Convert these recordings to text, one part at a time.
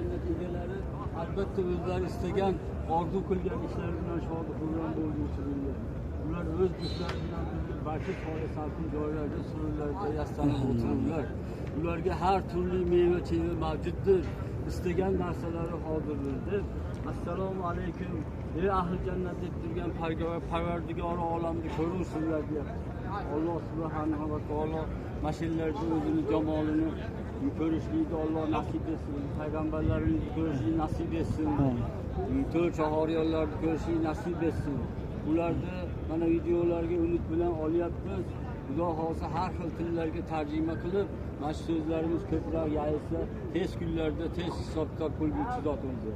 jannat egalari albatta o'zlari istagan orzu qilgan ishlari bilan shod-xurram bo'lmoqchilar. Ular o'z ishlari bilan barcha soya salqin joylarda, suruvlarda yastanib o'tirurlar. Ularga har turli meva-cheva mavjuddir. İstegan narsalari hozirdir. Assalomu alaykum. Ey ahli jannat deb turgan Parvardigori olamni ko'rursinlar deyapti. Alloh subhanahu va taolo mashinlarda o'zini jamolini ko'rishlikni Alloh nasib etsin. Payg'ambarlarimizni ko'rishlikni nasib etsin. To'rt shahoriyonlarni ko'rishlikni nasib etsin. Ularni mana videolarga umid bilan olyapmiz. Xudo xohlasa har xil tillarga tarjima qilib, mana shu so'zlarimiz ko'proq yayilsa, tez kunlarda tez hisob-kitob qiluvchi zot o'zi.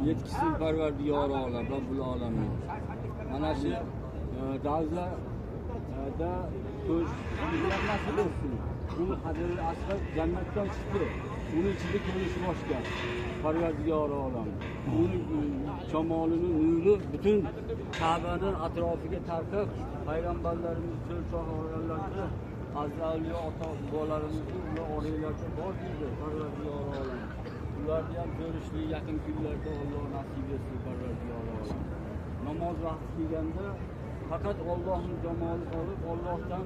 Yetkizsin Parvardigori olam, Robbul alamin. Mana shu davzada ko'rishlar nasib etsin. Bu Hajar Asvad jannatdan chiqdi. Uni ichida ko'rish boshqa. Parvardigori olam. Uning shamolini nuri butun Ka'baning atrofiga tarqab, payg'ambarlarimiz cho'l shohlarida azaliyo ota bobolarimizni ular oraylarga bor deydi Parvardigori olam. Ularni ham ko'rishlik yaqin kunlarda Alloh nasib etsin Parvardigori olam. Namoz vaqti kelganda faqat Allohning jamoli olib, Allohdan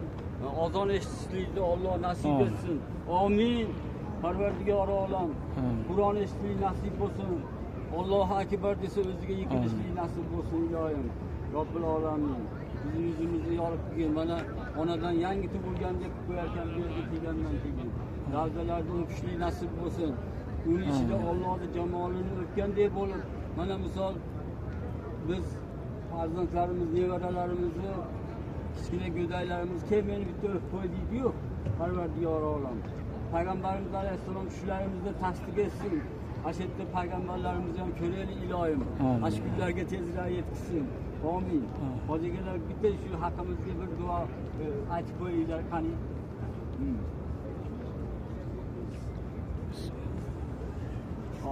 azon eshitishlikni Alloh nasib etsin. Amin. Parvardigori olam. Qur'on eshitishlik nasib bo'lsin. Allohu akbar desa o'ziga yiqilishlik nasib bo'lsin ilohim. Robbul alamin. Bizni yuzimizni yorib kelgan mana onadan yangi tug'ilgandek qo'yarkan bu yerga kelgandan keyin. Davzalarda o'pishlik nasib bo'lsin. Uning ichida Allohning jamolini o'pgandek bo'lib, mana misol biz farzandlarimiz, nevaralarimizni, kichkina go'daylarimiz kelmeni bitta o'pib qo'y deydi-yu, Parvardigori olam. Payg'ambarimiz alayhissalom tushlarimizni tasdiq etsin. Ashadda payg'ambarlarimizni ham ko'raylik ilohim. Ashkurlarga tezroq yetkazsin. Amin. Hojigalar bitta shu haqqimizga bir duo aytib qo'yinglar qani.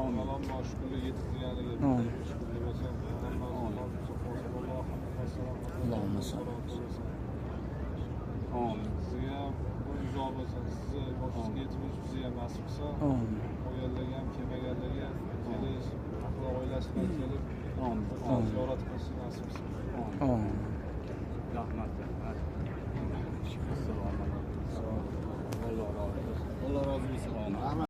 Amin. Alloh shukr yetkazganiga shukr bo'lsin. Allohumma salli. Amin. Sizga ham bu uzoq bo'lsin. Sizni boshingizga yetib bizga ham nasib qilsa. Amin. Bu yerlarga ham kelmaganlarga kelish, oilasiga kelib, amin. Ziyorat qilish nasib qilsin. Amin. Rahmat. Assalomu alaykum. Alloh razı olsun.